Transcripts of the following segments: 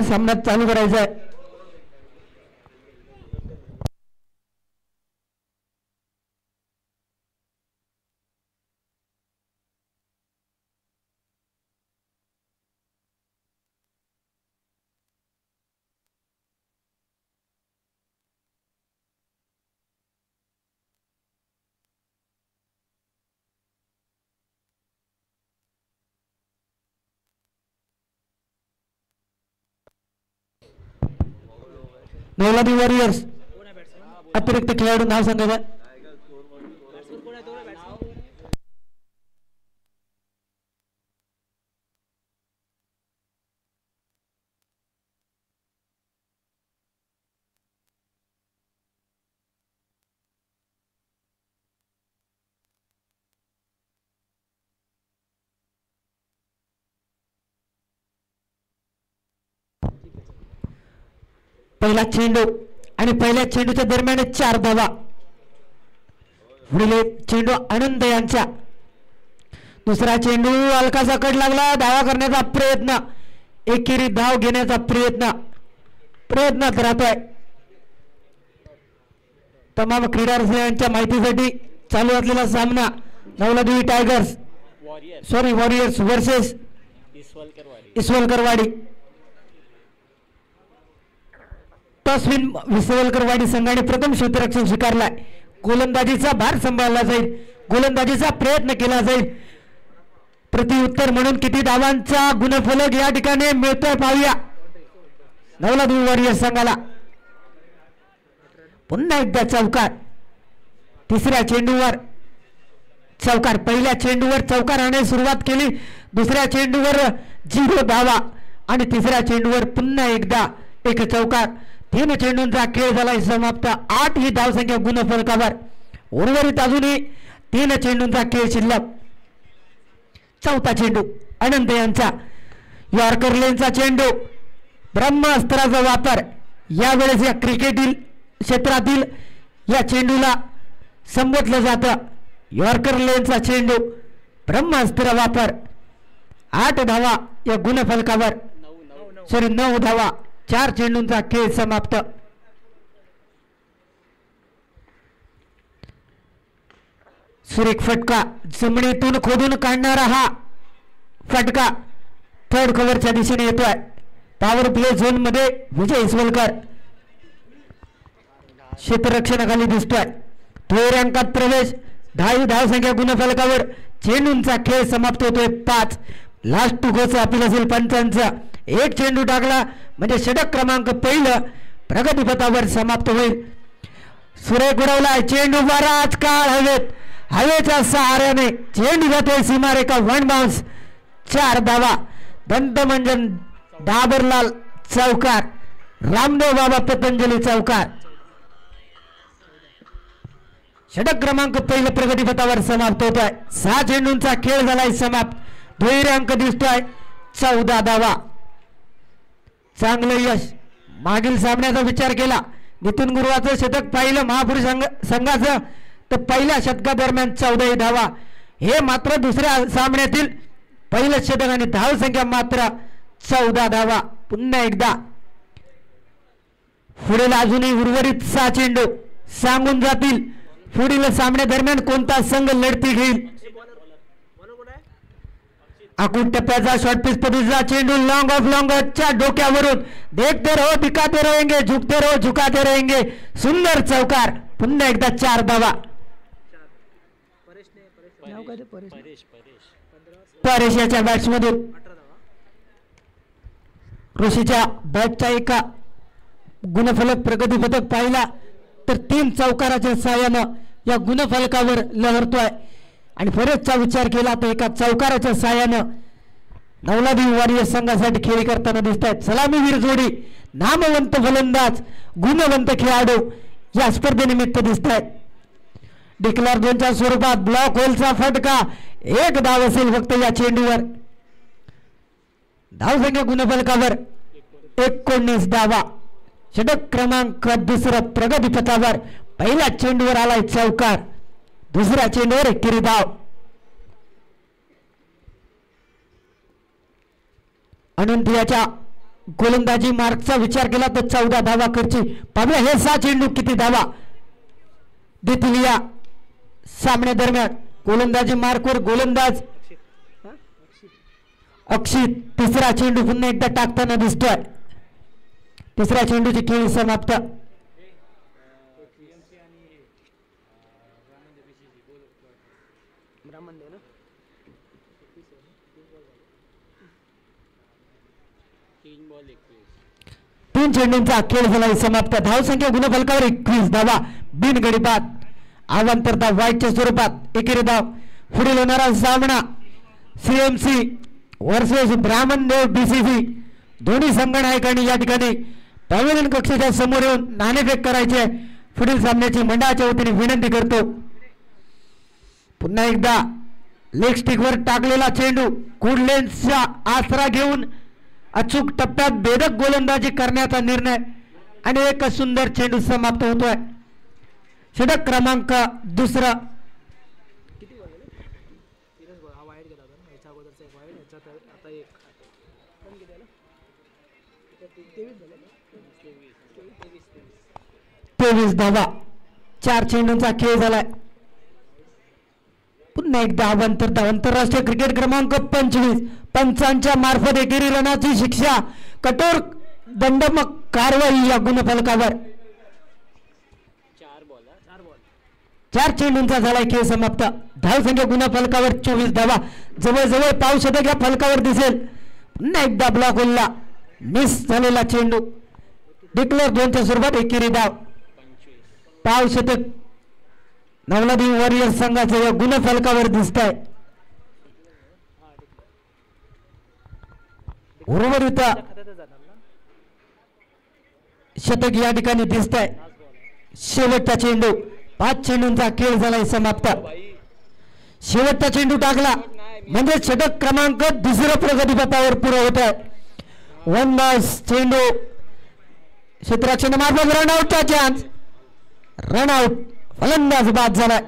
सामना चालू करायचा आहे. नवलादी वॉरियर्स अतिरिक्त खेळाडू नाव सांगा. पहिला चेंडू आणि पहिल्या चेंडूच्या दरम्यान 4 धावा. पुढील चेंडू आनंद यांचा. दुसरा चेंडू हलकासा कट लागला. धावा करण्याचा प्रयत्न, एकेरी धाव घेण्याचा प्रयत्नात राहतोय. तमाम क्रीडा रसिकांच्या माहितीसाठी चालू असलेला सामना नवलादेवी टायगर्स वॉरियर्स वर्सेस इसवलकरवाडी. तस्वीन विसवलकरवाडी संघाने प्रथम क्षेत्ररक्षण स्वीकारलाय. गोलंदाजीचा भार सांभाळला जाईल, गोलंदाजीचा प्रयत्न केला जाईल. प्रतिउत्तर म्हणून किती धावांचा गुणफलक या ठिकाणी मिळतोय पाहूया नवलादेवी वॉरियर्स संघाला. पुन्हा एकदा चौकार. तिसऱ्या चेंडूवर चौकार. पहिल्या चेंडूवर चौकाराने सुरुवात केली. दुसऱ्या चेंडूवर 0 धावा आणि तिसऱ्या चेंडूवर पुन्हा एकदा एक चौकार. 3 चेंडूंचा खेळ झालाय समाप्त. 8 ही धावसंख्या गुणफलकावर. उर्वरित अजूनही 3 चेंडूंचा खेळ शिल्लक. चौथा चेंडू आनंद यांचा. यॉर्कर लेनचा चेंडू. ब्रह्मास्त्राचा वापर यावेळेस या क्रिकेट क्षेत्रातील या चेंडूला संबोधलं जातं. यॉर्कर लेनचा चेंडू, ब्रह्मास्त्र वापर. 8 धावा या गुणफलकावर. 9 धावा. 4 चेंडूंचा खेळ समाप्त. सुरेख फटका. जमिनीतून खोदून काढणारा हा फटका थर्ड कव्हरच्या दिशेने येतोय. पॉवर प्ले झोन मध्ये विजय इसवलकर क्षेत्ररक्षणाखाली दिसतोय. दुहेरी अंकात प्रवेश. 10 धावसंख्या गुणफलकावर. चेंडूंचा खेळ समाप्त होतोय. 5. लास्ट टू गोचं अपील असेल पंचांचा. 1 चेंडू टाकला म्हणजे षटक क्रमांक पहिलं प्रगतीपथावर समाप्त होईल. सुरेख उडवलाय चेंडू. बराच काळ हवेच्या सहाऱ्याने चेंडू जातोय सीमारेखा. 1 बाउन्स. 4 धावा. दंतमंजन डाबरलाल चौकार. रामदेव बाबा पतंजली चौकार. षटक क्रमांक पहिलं प्रगतीपथावर समाप्त होत आहे. 6 चेंडूंचा खेळ झालाय समाप्त. दुहेरी अंक दिसतोय. 14 धावा. चांगलं यश. मागील सामन्याचा विचार केला, नितीन गुरुवाचं शतक पाहिलं महापुरुष संघाचं, तर पहिल्या शतकादरम्यान 14 धावा. हे मात्र दुसऱ्या सामन्यातील पहिलं शतक आणि धाव संख्या मात्र 14 धावा. पुन्हा एकदा पुढील अजूनही उर्वरित 6 चेंडू सांगून जातील पुढील सामन्यादरम्यान कोणता संघ लढती घेईल. आकुट टप्प्याचा शॉर्ट पिच पद्धतीचा चेंडू लॉंग ऑफ लॉंगच्या डोक्यावरून. देखते रहो दिखाते रहेंगे, झुकते रहो झुकाते रहेंगे. सुंदर चौकार. पुन्हा एकदा 4 धावा. परेश याच्या बॅट्समधून ऋषीच्या बॅटचा एका गुणफलक प्रगतीपथक पाहिला तर 3 चौकाराच्या साहाय्यानं या गुणफलकावर लहरतोय. आणि फरकचा विचार केला तर एका चौकाराच्या साहाय्यानं नवलादेवी वॉरियर्स संघासाठी खेळी करताना दिसत आहेत. सलामीवीर जोडी, नामवंत फलंदाज, गुणवंत खेळाडू या स्पर्धेनिमित्त दिसत आहेत. डिक्लेअर झोनच्या स्वरूपात ब्लॉक होलचा फटका. 1 धाव असेल फक्त या चेंडूवर. धावसंख्या गुणफलकावर 19 धावा. षटक क्रमांक 2 प्रगतीपथावर. पहिल्या चेंडूवर आलाय चौकार. दुसऱ्या चेंडूवर एकेरी धाव. अनंत याच्या गोलंदाजी मार्कचा विचार केला तर 14 धावा खर्ची. पाहूया हे 6 चेंडू किती धावा देतील या सामन्या दरम्यान. गोलंदाजी मार्कवर गोलंदाज अक्षित तिसरा चेंडू पुन्हा एकदा टाकताना दिसतोय. तिसऱ्या चेंडूची खेळी समाप्त. तीन चेंडूंचा खेळ झाला समाप्त. धावसंख्या गुणफलकावर 21 धावा बिनगडी बाद. आव्हांतरता वाईटच्या स्वरूपात एकेरी धाव. पुढील होणारा सामना सीएमसी वर्सेस ब्राह्मणदेव बीसीसी. दोन्ही संघनायकांनी या ठिकाणी पॅव्हेलियन कक्षाच्या समोर येऊन नाणेफेक करायचे. पुढील सामन्याची मंडळाच्या वतीने विनंती करतो. पुन्हा एकदा लेग स्टिकवर टाकलेला चेंडू कुडलेन्सचा आसरा घेऊन अचूक टप्प्यात भेदक गोलंदाजी करण्याचा निर्णय आणि एक सुंदर चेंडू समाप्त होतोय. षटक क्रमांक दुसरा. तेवीस धावा 4 चेंडूंचा खेळ झालाय. पुन्हा एकदा आंतरराष्ट्रीय क्रिकेट क्रमांक 25 पंचांच्या मार्फत एकेरी रनाची शिक्षा, कठोर दंडात्मक कारवाई या गुणफलकावर. 4 चेंडूंचा झालाय खेळ समाप्त. धावसंख्या गुणफलकावर 24 धावा. जवळजवळ पाव शतक या फलकावर दिसेल. पुन्हा एकदा ब्लॉक होलला मिस झालेला चेंडू. डिक्लेअर 2च्या स्वरूपात एकेरी धाव. पाव शतक नवलादी वॉरियर्स संघाचं या गुणफलकावर दिसत आहे. उर्वरित शतक या ठिकाणी दिसत आहे. शेवटचा चेंडू 5 चेंडूंचा खेळ झालाय समाप्त. शेवटचा चेंडू टाकला म्हणजे षटक क्रमांक दुसऱ्या प्रगतीपथावर पुढे होत आहे. वन बॉस चेंडू क्षेत्ररक्षण मार्फत रनआउटचा चान्स. रनआउट फलंदाज बाद झाला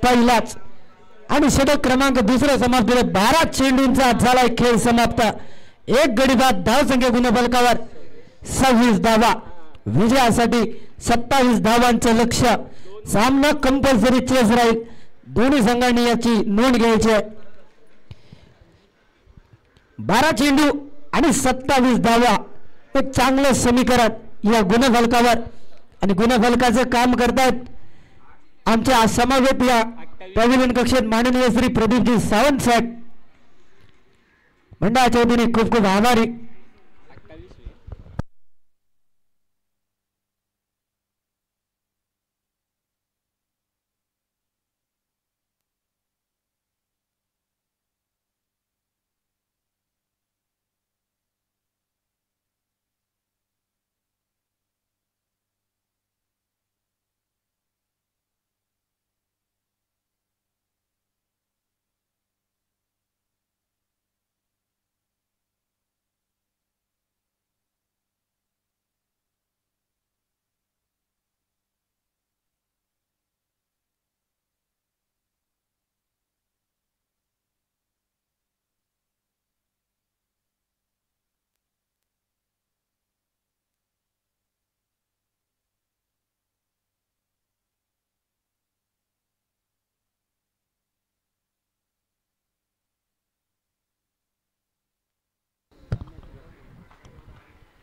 पहिलाच आणि षटक क्रमांक दुसरा समाप्त झाला. 12 चेंडूंचा झालाय खेळ समाप्त. एक गडी बाद. धावसंख्या गुणफलकावर 26 धावा. विजयासाठी 27 धावांचं लक्ष्य. सामना कंपल्सरी चेस राहील. दोन्ही संघांनी याची नोंद घ्यायची आहे. 12 चेंडू आणि 27 धावा एक चांगलं समीकरण या गुणफलकावर. आणि गुणफलकाचं काम करतायत आमच्या समवेत या पॅव्हेलियन कक्षेत माननीय श्री प्रदीपजी सावंत साहेब. मंडळाच्या वतीने खूप खूप आभारी.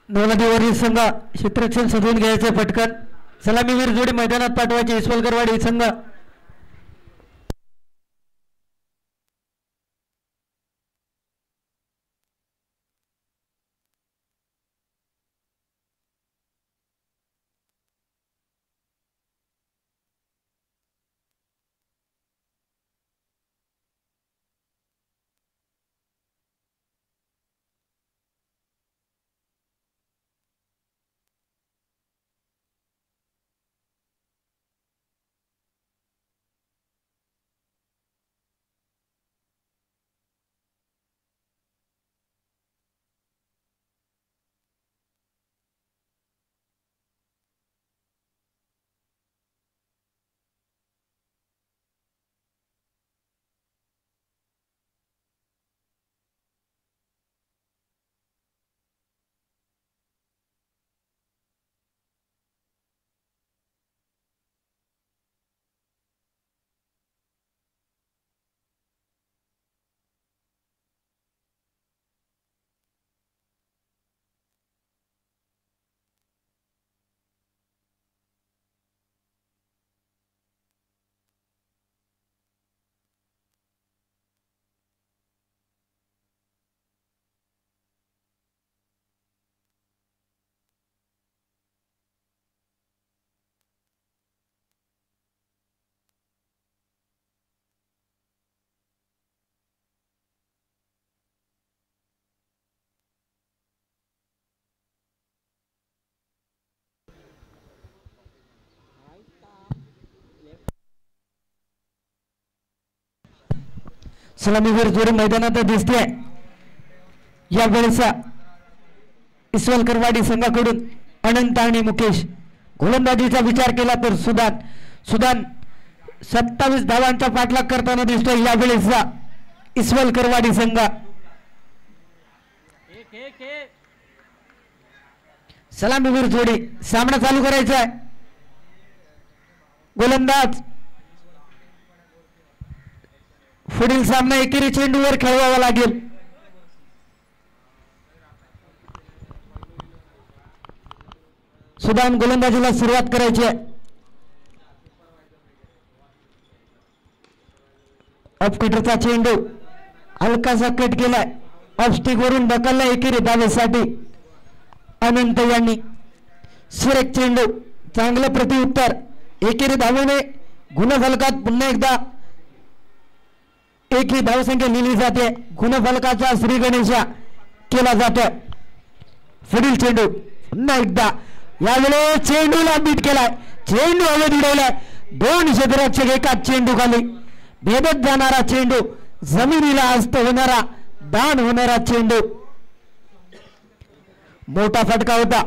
नवलादीवरील संघ क्षेत्ररक्षण सजवून घ्यायचे पटकन. सलामीवीर जोडी मैदानात पाठवायचे. इसवलकरवाडी संघ सलामीवीर जोडी मैदानात दिसते. यावेळेस इसवलकरवाडी संघाकडून अनंत आणि मुकेश. गोलंदाजीचा विचार केला तर सुदान 27 धावांचा पाठलाग करताना दिसतोय यावेळेस इसवलकरवाडी संघ. सलामीवीर जोडी सामना चालू करायचा आहे. गोलंदाज पुढील सामना एकेरी चेंडूवर खेळवावा लागेल. सुदान गोलंदाजीला सुरुवात करायची आहे. ऑफ कटरचा चेंडू हलकासा कट केलाय. ऑफ स्टिक वरून ढकलला एकेरी धावेसाठी. अनंत यांनी सुरेख चेंडू चांगलं प्रतिउत्तर. एकेरी धावेने गुणफलकात पुन्हा एकदा एक ही धावसंख्या लिहिली जाते. गुणफलकाचा श्री गणेशा केला जातो. पुढील चेंडू पुन्हा एकदा यावेळेस चेंडूला बीट केलाय. चेंडू हवेत उडवलाय. 2 क्षेत्ररक्षक एकाच चेंडू खाली. भेदत जाणारा चेंडू, जमिनीला हस्त होणारा, दान होणारा चेंडू. मोठा फटका होता.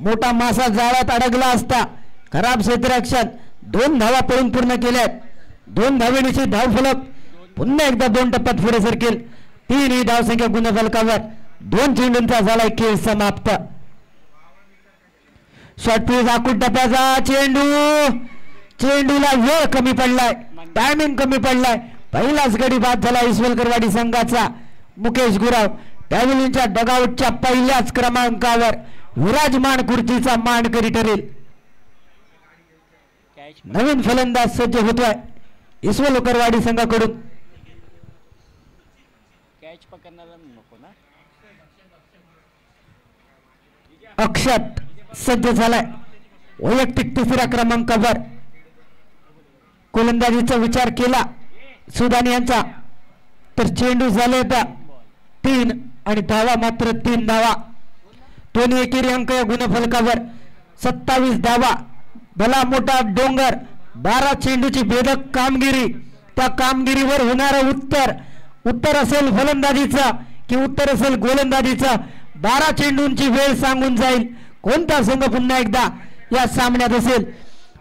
मोठा मासा जाळ्यात अडकला असता. खराब क्षेत्ररक्षण. 2 धावा पळून पूर्ण केल्यात. 2 धावेनिशी धावफलक पुन्हा एकदा 2 टप्प्यात पुढे सरकेल. 3 ही धावसंख्या गुणफलकावर. 2 चेंडूंचा झालाय खेळ समाप्त. शॉर्ट पिच आखूड टप्प्याचा चेंडू. चेंडूला वेळ कमी पडलाय, टायमिंग कमी पडलाय. पहिलाच गडी बाद झाला इसवलकरवाडी संघाचा. मुकेश गुराव पॅव्हिलियनच्या डगआउटच्या पहिल्याच क्रमांकावर विराजमान खुर्चीचा मानकरी ठरेल. नवीन फलंदाज सज्ज होतोय इसवलकरवाडी संघाकडून. अक्षत सज्ज झालाय वैयक्तिक 3ऱ्या क्रमांकावर. गोलंदाजीचा विचार केला सुदान यांचा तर चेंडू झाले होता 3 आणि धावा मात्र 3 धावा. 2 एकेरी अंक या गुणफलकावर. 27 धावा. भला मोठा डोंगर. 12 चेंडूची भेदक कामगिरी. त्या कामगिरीवर होणारं उत्तर असेल फलंदाजीचा की उत्तर असेल गोलंदाजीचा. 12 चेंडूंची वेळ सांगून जाईल कोणता संघ पुन्हा एकदा या सामन्यात असेल.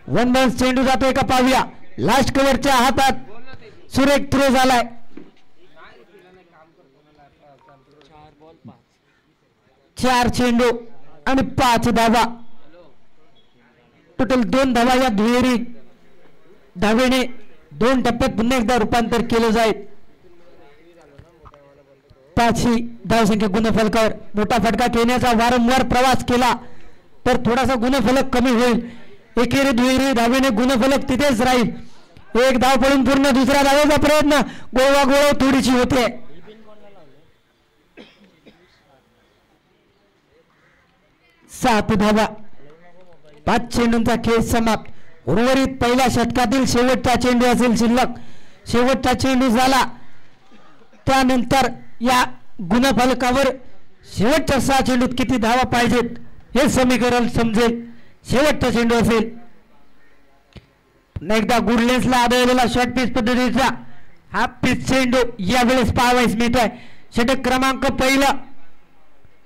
1 बाउन्स चेंडू जातोय का पाहूया. लास्ट कव्हरच्या हातात सुरेख थ्रो झालाय. 4 चेंडू आणि 5 धावा. टोटल 2 धावा या दुहेरी धावेने 2 टप्प्यात पुन्हा एकदा रूपांतर केलं जाईल. 5 ही धावसंख्या गुणफलकावर. मोठा फटका खेळण्याचा वारंवार प्रवास केला तर थोडासा गुणफलक कमी होईल. एकेरी दुहेरी धावेने गुणफलक तिथेच राहील. 1 धाव पडून पूर्ण. दुसऱ्या धावेचा प्रयत्न गोळवागोळ थोडीशी होते. 7 धावा. 5 चेंडूंचा खेळ समाप्त. उर्वरित पहिल्या षटकातील शेवटचा चेंडू असेल शिल्लक. शेवटचा चेंडू झाला त्यानंतर या गुणफलकावर शेवटच्या 6 चेंडूत किती धावा पाहिजेत हे समीकरण समजेल. शेवटचा चेंडू असेल. एकदा गुडलेन्सला आढळलेला शॉर्ट पिच पद्धतीचा हाफ पिच चेंडू यावेळेस पाहावयास मिळतोय. षटक क्रमांक पहिला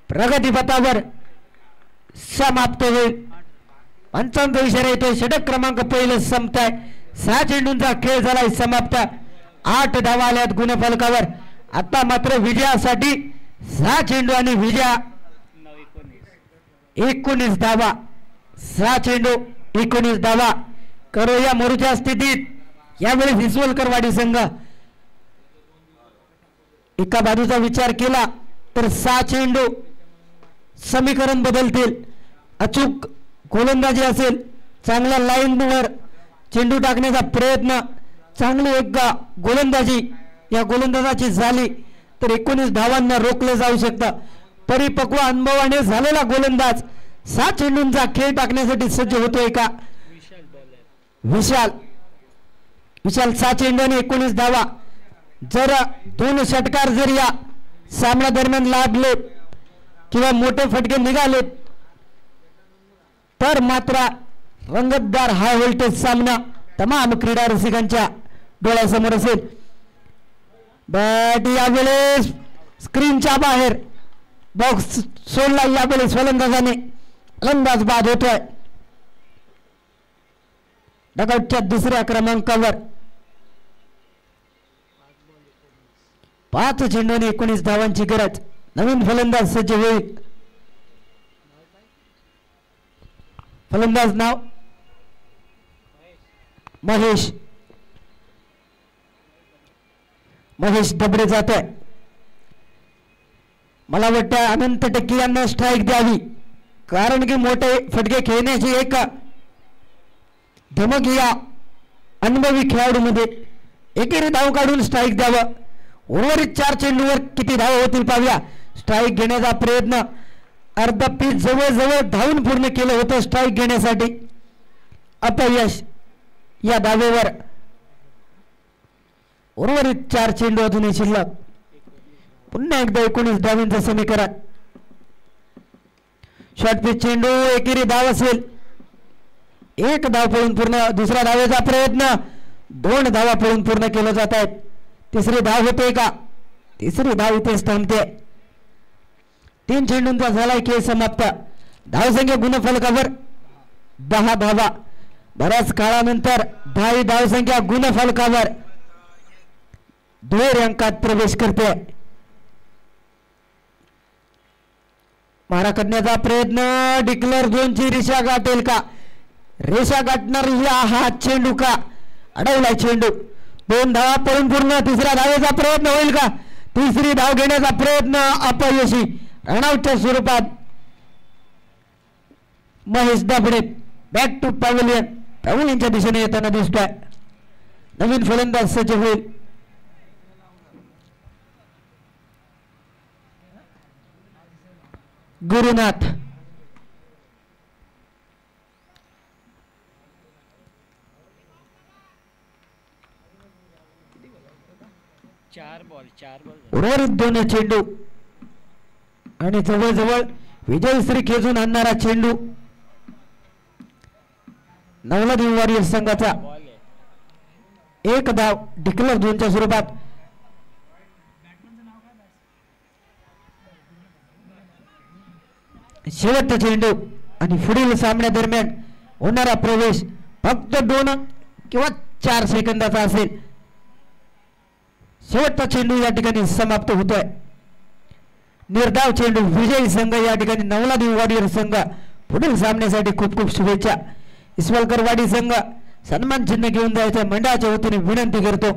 प्रगतीपथावर समाप्त होईल. 55 इशारा येतोय. षटक क्रमांक पहिलं संपताय. 6 चेंडूंचा खेळ झालाय समाप्त. 8 धावा आल्यात गुणफलकावर. आता मात्र विजयासाठी 6 चेंडू आणि विजया 19 धावा. 6 चेंडू 19 धावा. करूया मोरूच्या स्थितीत यावेळेस इसवलकरवाडी संघ एका बाजूचा विचार केला तर 6 चेंडू समीकरण बदलतील. अचूक गोलंदाजी असेल. चांगला लाईनवर चेंडू टाकण्याचा प्रयत्न. चांगली एक गोलंदाजी या गोलंदाजाची झाली तर 19 धावांना रोखलं जाऊ शकतं. परिपक्व अनुभवाने झालेला गोलंदाज 6 चेंडूंचा खेळ टाकण्यासाठी सज्ज होतोय का. विशाल 6 चेंडू आणि 19 धावा. जर 2 षटकार जर या सामना दरम्यान लागले किंवा मोठे फटके निघाले तर मात्र रंगतदार हाय व्होल्टेज सामना तमाम क्रीडा रसिकांच्या डोळ्यासमोर असेल. बॅट यावेळेस स्क्रीनच्या बाहेर बॉक्स सोडला यावेळेस फलंदाजाने. फलंदाज बाद होतोय. डगआउटच्या दुसऱ्या क्रमांकावर 5 चेंडूने 19 धावांची गरज. नवीन फलंदाज सज्ज होईल. फलंदाज नाव महेश दबडे जातोय. मला वाटतं अनंत टक्के यांना स्ट्राईक द्यावी, कारण की मोठे फटके खेळण्याची एक धमक या अनुभवी खेळाडूमध्ये. एकेरी धाव काढून स्ट्राईक द्यावं. उर्वरित 4 चेंडूवर किती धाव होतील पाहूया. स्ट्राईक घेण्याचा प्रयत्न अर्धा पीच जवळ धावून पूर्ण केलं होतं स्ट्राईक घेण्यासाठी. अपयश या धावेवर. उर्वरित 4 चेंडू अजूनही शिल्लक. पुन्हा एकदा 19 धावांचं समीकरण. शॉर्ट पिच चेंडू एकेरी धाव असेल. 1 धाव पळून पूर्ण. दुसऱ्या धावेचा प्रयत्न. 2 धावा पळून पूर्ण केलं जात आहेत. तिसरी धाव होते का? तिसरी धाव इथेच थांबते. 3 चेंडूंचा झालाय खेळ समाप्त. धावसंख्या गुणफलकावर 10 धावा. बऱ्याच काळानंतर 10 धावसंख्या गुणफलकावर दुहेरी अंकात प्रवेश करते. मारा करण्याचा प्रयत्न. डिक्लेअर झोनची रेषा गाठेल का? रेषा गाठणार हा चेंडू का? अडवलाय चेंडू. 2 धावा पळून पूर्ण. तिसऱ्या धावेचा प्रयत्न होईल का? तिसरी धाव घेण्याचा प्रयत्न अपयशी. रनआउटच्या स्वरूपात महेश दाभडे बॅक टू पॅव्हलियनच्या दिशेने येताना दिसतोय. नवीन फलंदाज सज्ज होईल. गुरुनाथ. उर्वरित 2 चेंडू आणि जवळजवळ विजयश्री खेचून आणणारा चेंडू नवलादी वॉरियर्स संघाचा. 1 धाव डिक्लेअर झोनच्या स्वरूपात. शेवटचा चेंडू आणि पुढील सामन्यादरम्यान होणारा प्रवेश फक्त 2 किंवा 4 सेकंदाचा असेल. शेवटचा चेंडू या ठिकाणी समाप्त होतोय. निर्धाव चेंडू. विजयी संघ या ठिकाणी नवलादी वॉरियर संघ. पुढील सामन्यासाठी खूप खूप शुभेच्छा. इस्वालकरवाडी संघ सन्मान चिन्ह घेऊन जायचं मंडळाच्या वतीने विनंती करतो.